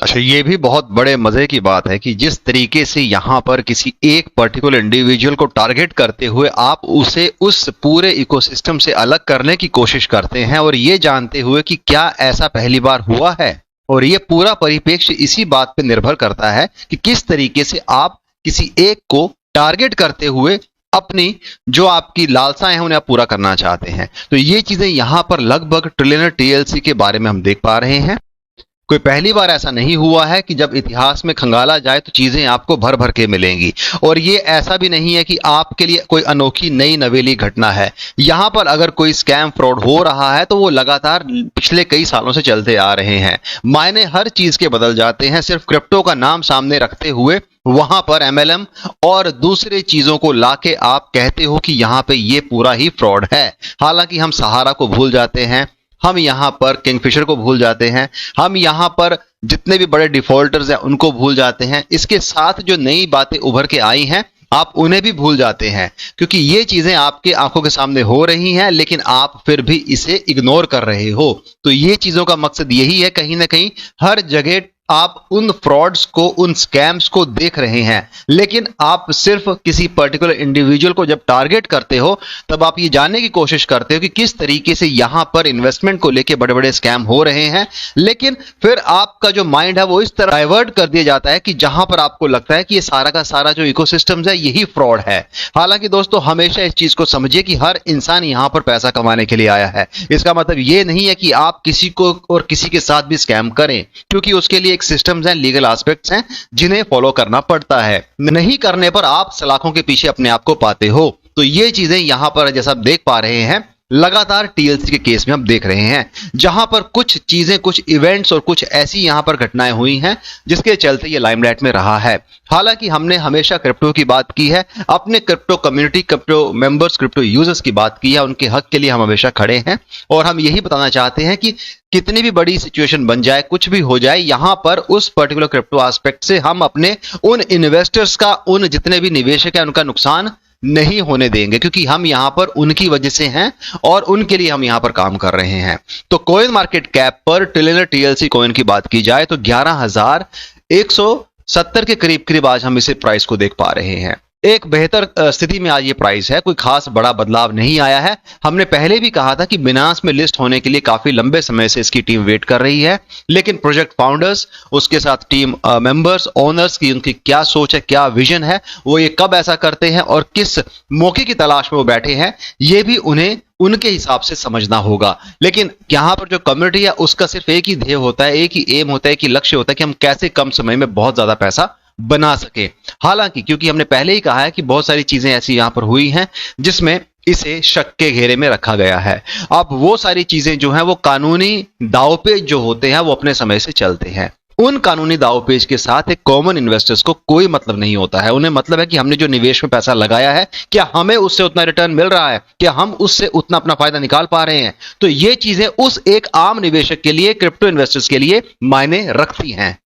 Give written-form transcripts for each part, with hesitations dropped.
अच्छा, ये भी बहुत बड़े मजे की बात है कि जिस तरीके से यहाँ पर किसी एक पर्टिकुलर इंडिविजुअल को टारगेट करते हुए आप उसे उस पूरे इकोसिस्टम से अलग करने की कोशिश करते हैं, और ये जानते हुए कि क्या ऐसा पहली बार हुआ है। और ये पूरा परिप्रेक्ष्य इसी बात पे निर्भर करता है कि किस तरीके से आप किसी एक को टारगेट करते हुए अपनी जो आपकी लालसाएं हैं उन्हें आप पूरा करना चाहते हैं। तो ये चीजें यहाँ पर लगभग ट्रिलियनर टीएलसी के बारे में हम देख पा रहे हैं। कोई पहली बार ऐसा नहीं हुआ है कि जब इतिहास में खंगाला जाए तो चीजें आपको भर भर के मिलेंगी। और ये ऐसा भी नहीं है कि आपके लिए कोई अनोखी नई नवेली घटना है। यहां पर अगर कोई स्कैम फ्रॉड हो रहा है तो वो लगातार पिछले कई सालों से चलते आ रहे हैं। मायने हर चीज के बदल जाते हैं, सिर्फ क्रिप्टो का नाम सामने रखते हुए वहां पर एमएलएम और दूसरे चीजों को लाके आप कहते हो कि यहां पे ये पूरा ही फ्रॉड है। हालांकि हम सहारा को भूल जाते हैं, हम यहां पर किंगफिशर को भूल जाते हैं, हम यहां पर जितने भी बड़े डिफॉल्टर्स हैं उनको भूल जाते हैं। इसके साथ जो नई बातें उभर के आई हैं आप उन्हें भी भूल जाते हैं, क्योंकि ये चीजें आपके आंखों के सामने हो रही हैं लेकिन आप फिर भी इसे इग्नोर कर रहे हो। तो ये चीजों का मकसद यही है, कहीं ना कहीं हर जगह आप उन फ्रॉड्स को, उन स्कैम्स को देख रहे हैं, लेकिन आप सिर्फ किसी पर्टिकुलर इंडिविजुअल को जब टारगेट करते हो तब आप ये जानने की कोशिश करते हो कि किस तरीके से यहां पर इन्वेस्टमेंट को लेके बड़े बड़े स्कैम हो रहे हैं। लेकिन फिर आपका जो माइंड है वो इस तरह डाइवर्ट कर दिया जाता है कि जहां पर आपको लगता है कि ये सारा का सारा जो इकोसिस्टम्स है यही फ्रॉड है। हालांकि दोस्तों हमेशा इस चीज को समझिए कि हर इंसान यहां पर पैसा कमाने के लिए आया है। इसका मतलब ये नहीं है कि आप किसी को और किसी के साथ भी स्कैम करें, क्योंकि उसके लिए एक सिस्टम्स हैं, लीगल एस्पेक्ट्स हैं जिन्हें फॉलो करना पड़ता है। नहीं करने पर आप सलाखों के पीछे अपने आप को पाते हो। तो ये चीजें यहां पर जैसा आप देख पा रहे हैं लगातार टीएलसी के केस में हम देख रहे हैं, जहां पर कुछ चीजें, कुछ इवेंट्स और कुछ ऐसी यहां पर घटनाएं हुई हैं जिसके चलते ये लाइमलाइट में रहा है। हालांकि हमने हमेशा क्रिप्टो की बात की है, अपने crypto community, crypto members, crypto users की बात की है, उनके हक के लिए हम हमेशा खड़े हैं। और हम यही बताना चाहते हैं कि कितनी भी बड़ी सिचुएशन बन जाए, कुछ भी हो जाए, यहां पर उस पर्टिकुलर क्रिप्टो एस्पेक्ट से हम अपने उन इन्वेस्टर्स का, उन जितने भी निवेशक हैं उनका नुकसान नहीं होने देंगे, क्योंकि हम यहां पर उनकी वजह से हैं और उनके लिए हम यहां पर काम कर रहे हैं। तो कॉइन मार्केट कैप पर ट्रिलियनर टीएलसी कॉइन की बात की जाए तो 11,170 के करीब करीब आज हम इसे प्राइस को देख पा रहे हैं। एक बेहतर स्थिति में आज ये प्राइस है, कोई खास बड़ा बदलाव नहीं आया है। हमने पहले भी कहा था कि बिनांस में लिस्ट होने के लिए काफी लंबे समय से इसकी टीम वेट कर रही है, लेकिन प्रोजेक्ट फाउंडर्स, उसके साथ टीम मेंबर्स, ओनर्स की उनकी क्या सोच है, क्या विजन है, वो ये कब ऐसा करते हैं और किस मौके की तलाश में वो बैठे हैं, ये भी उन्हें उनके हिसाब से समझना होगा। लेकिन यहां पर जो कम्युनिटी है उसका सिर्फ एक ही ध्येय होता है, एक ही एम होता है, कि लक्ष्य होता है कि हम कैसे कम समय में बहुत ज्यादा पैसा बना सके। हालांकि क्योंकि हमने पहले ही कहा है कि बहुत सारी चीजें ऐसी यहां पर हुई हैं जिसमें इसे शक के घेरे में रखा गया है। अब वो सारी चीजें जो हैं वो कानूनी दांवपेच जो होते हैं वो अपने समय से चलते हैं। उन कानूनी दांवपेच के साथ एक कॉमन इन्वेस्टर्स को कोई मतलब नहीं होता है। उन्हें मतलब है कि हमने जो निवेश में पैसा लगाया है क्या हमें उससे उतना रिटर्न मिल रहा है, क्या हम उससे उतना अपना फायदा निकाल पा रहे हैं। तो ये चीजें उस एक आम निवेशक के लिए, क्रिप्टो इन्वेस्टर्स के लिए मायने रखती हैं।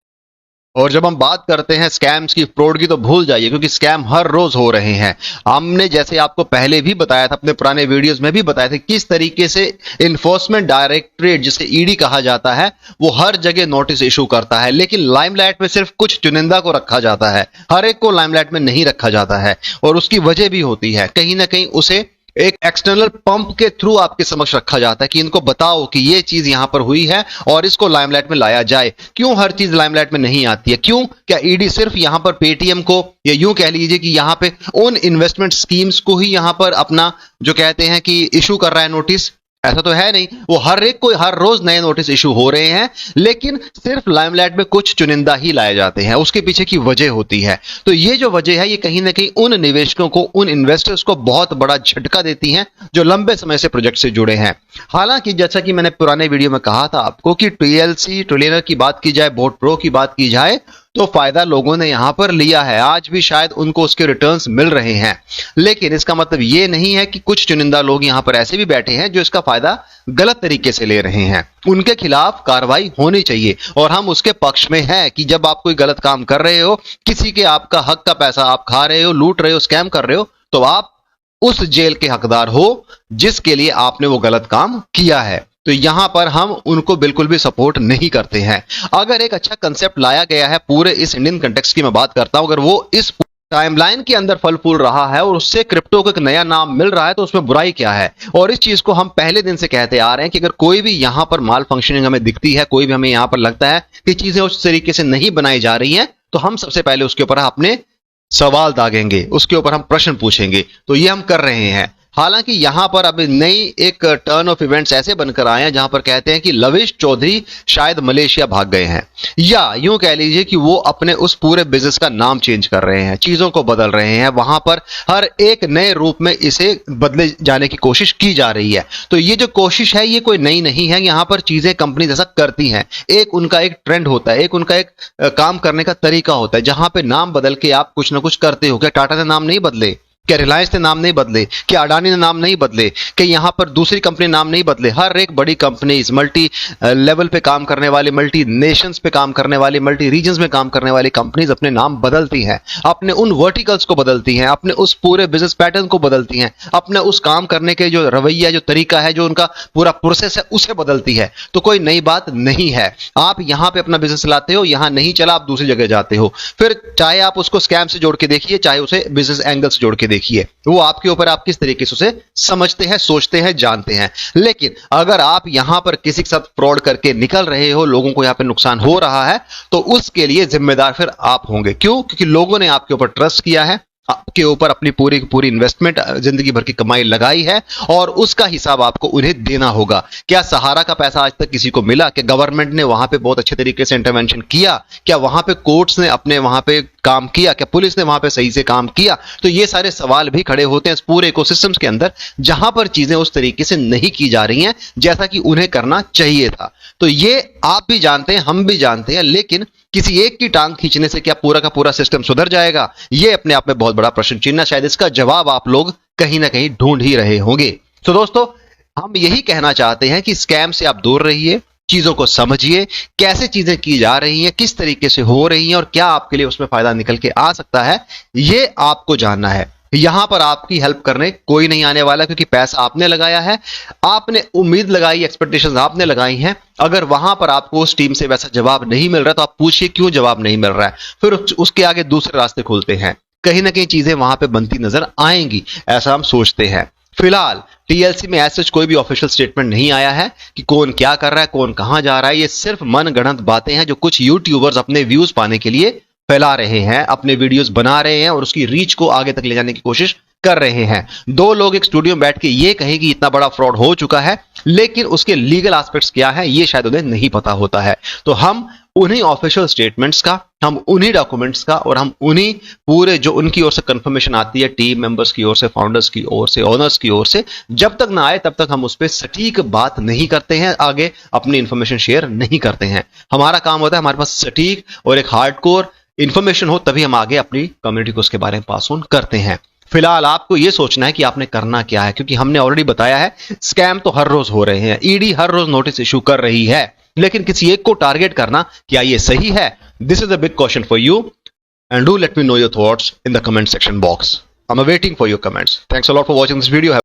और जब हम बात करते हैं स्कैम्स की, फ्रॉड की, तो भूल जाइए, क्योंकि स्कैम हर रोज हो रहे हैं। हमने जैसे आपको पहले भी बताया था, अपने पुराने वीडियोस में भी बताया था, किस तरीके से इन्फोर्समेंट डायरेक्टरेट, जिसे ईडी कहा जाता है, वो हर जगह नोटिस इशू करता है, लेकिन लाइमलाइट में सिर्फ कुछ चुनिंदा को रखा जाता है, हर एक को लाइमलाइट में नहीं रखा जाता है। और उसकी वजह भी होती है, कहीं ना कहीं उसे एक एक्सटर्नल पंप के थ्रू आपके समक्ष रखा जाता है कि इनको बताओ कि ये चीज यहां पर हुई है और इसको लाइमलाइट में लाया जाए। क्यों हर चीज लाइमलाइट में नहीं आती है? क्यों? क्या ईडी सिर्फ यहां पर पेटीएम को, या यूं कह लीजिए कि यहां पे उन इन्वेस्टमेंट स्कीम्स को ही यहां पर अपना जो कहते हैं कि इशू कर रहा है नोटिस? ऐसा तो है नहीं। वो हर एक को हर रोज नए नोटिस इशू हो रहे हैं, लेकिन सिर्फ लाइमलाइट में कुछ चुनिंदा ही लाए जाते हैं। उसके पीछे की वजह होती है। तो ये जो वजह है ये कहीं ना कहीं उन निवेशकों को, उन इन्वेस्टर्स को बहुत बड़ा झटका देती है जो लंबे समय से प्रोजेक्ट से जुड़े हैं। हालांकि जैसा कि मैंने पुराने वीडियो में कहा था आपको कि टीएलसी, ट्रिलियनर की बात की जाए, बोट प्रो की बात की जाए, तो फायदा लोगों ने यहां पर लिया है। आज भी शायद उनको उसके रिटर्न्स मिल रहे हैं, लेकिन इसका मतलब यह नहीं है कि कुछ चुनिंदा लोग यहां पर ऐसे भी बैठे हैं जो इसका फायदा गलत तरीके से ले रहे हैं। उनके खिलाफ कार्रवाई होनी चाहिए और हम उसके पक्ष में हैं कि जब आप कोई गलत काम कर रहे हो, किसी के आपका हक का पैसा आप खा रहे हो, लूट रहे हो, स्कैम कर रहे हो, तो आप उस जेल के हकदार हो जिसके लिए आपने वो गलत काम किया है। तो यहां पर हम उनको बिल्कुल भी सपोर्ट नहीं करते हैं। अगर एक अच्छा कंसेप्ट लाया गया है पूरे इस इंडियन कंटेक्स्ट की मैं बात करता हूं, अगर वो इस टाइमलाइन के अंदर फल फूल रहा है और उससे क्रिप्टो को एक नया नाम मिल रहा है, तो उसमें बुराई क्या है। और इस चीज को हम पहले दिन से कहते आ रहे हैं कि अगर कोई भी यहां पर माल फंक्शनिंग हमें दिखती है, कोई भी हमें यहां पर लगता है कि चीजें उस तरीके से नहीं बनाई जा रही हैं, तो हम सबसे पहले उसके ऊपर अपने सवाल दागेंगे, उसके ऊपर हम प्रश्न पूछेंगे। तो ये हम कर रहे हैं। हालांकि यहां पर अब नई एक टर्न ऑफ इवेंट्स ऐसे बनकर आए हैं जहां पर कहते हैं कि लविश चौधरी शायद मलेशिया भाग गए हैं, या यूं कह लीजिए कि वो अपने उस पूरे बिजनेस का नाम चेंज कर रहे हैं, चीजों को बदल रहे हैं। वहां पर हर एक नए रूप में इसे बदले जाने की कोशिश की जा रही है। तो ये जो कोशिश है ये कोई नई नहीं है, यहां पर चीजें कंपनी जैसा करती हैं। एक उनका एक ट्रेंड होता है, एक उनका एक काम करने का तरीका होता है, जहां पे नाम बदल के आप कुछ ना कुछ करते हो। क्या टाटा ने नाम नहीं बदले? क्या रिलायंस ने नाम नहीं बदले? क्या अडानी ने नाम नहीं बदले? क्या यहां पर दूसरी कंपनी नाम नहीं बदले? हर एक बड़ी कंपनी मल्टी लेवल पे काम करने वाली, मल्टी नेशंस पे काम करने वाली, मल्टी रीजन्स में काम करने वाली कंपनीज अपने नाम बदलती हैं, अपने उन वर्टिकल्स को बदलती हैं, अपने उस पूरे बिजनेस पैटर्न को बदलती हैं, अपने उस काम करने के जो रवैया, जो तरीका है, जो उनका पूरा प्रोसेस है, उसे बदलती है। तो कोई नई बात नहीं है। आप यहां पे अपना बिजनेस लाते हो, यहां नहीं चला, आप दूसरी जगह जाते हो, फिर चाहे आप उसको स्कैम से जोड़ के देखिए, चाहे उसे बिजनेस एंगल से जोड़ के देखिए, वो आपके ऊपर, आप किस तरीके से उसे समझते हैं, सोचते हैं, जानते हैं। लेकिन अगर आप यहां पर किसी के साथ फ्रॉड करके निकल रहे हो, लोगों को यहां पर नुकसान हो रहा है, तो उसके लिए जिम्मेदार फिर आप होंगे। क्यों? क्योंकि लोगों ने आपके ऊपर ट्रस्ट किया है, आपके ऊपर अपनी पूरी पूरी इन्वेस्टमेंट, जिंदगी भर की कमाई लगाई है, और उसका हिसाब आपको उन्हें देना होगा। क्या सहारा का पैसा आज तक किसी को मिला? क्या गवर्नमेंट ने वहां पे बहुत अच्छे तरीके से इंटरवेंशन किया? क्या वहां पे कोर्ट्स ने अपने वहां पे काम किया? क्या पुलिस ने वहां पे सही से काम किया? तो ये सारे सवाल भी खड़े होते हैं इस पूरे इकोसिस्टम्स के अंदर, जहां पर चीजें उस तरीके से नहीं की जा रही हैं जैसा कि उन्हें करना चाहिए था। तो ये आप भी जानते हैं, हम भी जानते हैं, लेकिन किसी एक की टांग खींचने से क्या पूरा का पूरा सिस्टम सुधर जाएगा? यह अपने आप में बहुत बड़ा प्रश्न चिन्ह। शायद इसका जवाब आप लोग कहीं ना कहीं ढूंढ ही रहे होंगे। तो दोस्तों, हम यही कहना चाहते हैं कि स्कैम से आप दूर रहिए, चीजों को समझिए, कैसे चीजें की जा रही हैं, किस तरीके से हो रही हैं, और क्या आपके लिए उसमें फायदा निकल के आ सकता है, ये आपको जानना है। यहां पर आपकी हेल्प करने कोई नहीं आने वाला, क्योंकि पैसा आपने लगाया है, आपने उम्मीद लगाई, एक्सपेक्टेशंस आपने लगाई हैं। अगर वहां पर आपको उस टीम से वैसा जवाब नहीं मिल रहा, तो आप पूछिए क्यों जवाब नहीं मिल रहा है, फिर उसके आगे दूसरे रास्ते खुलते हैं। कहीं ना कहीं चीजें वहां पे बनती नजर आएंगी, ऐसा हम सोचते हैं। फिलहाल टीएलसी में ऐसा कोई भी ऑफिशियल स्टेटमेंट नहीं आया है कि कौन क्या कर रहा है, कौन कहां जा रहा है। ये सिर्फ मनगढ़ंत बातें हैं जो कुछ यूट्यूबर्स अपने व्यूज पाने के लिए फैला रहे हैं, अपने वीडियोस बना रहे हैं और उसकी रीच को आगे तक ले जाने की कोशिश कर रहे हैं। दो लोग एक स्टूडियो में बैठ के ये कहें कि इतना बड़ा फ्रॉड हो चुका है, लेकिन उसके लीगल एस्पेक्ट्स क्या है ये शायद उन्हें नहीं पता होता है। तो हम उन्हीं ऑफिशियल स्टेटमेंट्स का, हम उन्हीं डॉक्यूमेंट्स का, और हम उन्हीं पूरे जो उनकी ओर से कंफर्मेशन आती है, टीम मेंबर्स की ओर से, फाउंडर्स की ओर से, ओनर्स की ओर से, जब तक ना आए तब तक हम उस पर सटीक बात नहीं करते हैं, आगे अपनी इंफॉर्मेशन शेयर नहीं करते हैं। हमारा काम होता है, हमारे पास सटीक और एक हार्डकोर इंफॉर्मेशन हो, तभी हम आगे अपनी कम्युनिटी को उसके बारे में पास ऑन करते हैं। फिलहाल आपको यह सोचना है कि आपने करना क्या है, क्योंकि हमने ऑलरेडी बताया है स्कैम तो हर रोज हो रहे हैं, ईडी हर रोज नोटिस इशू कर रही है, लेकिन किसी एक को टारगेट करना क्या यह सही है? This is a big question for you, and do let me know your thoughts in the comment section box. I'm waiting for your comments. Thanks a lot for watching this video.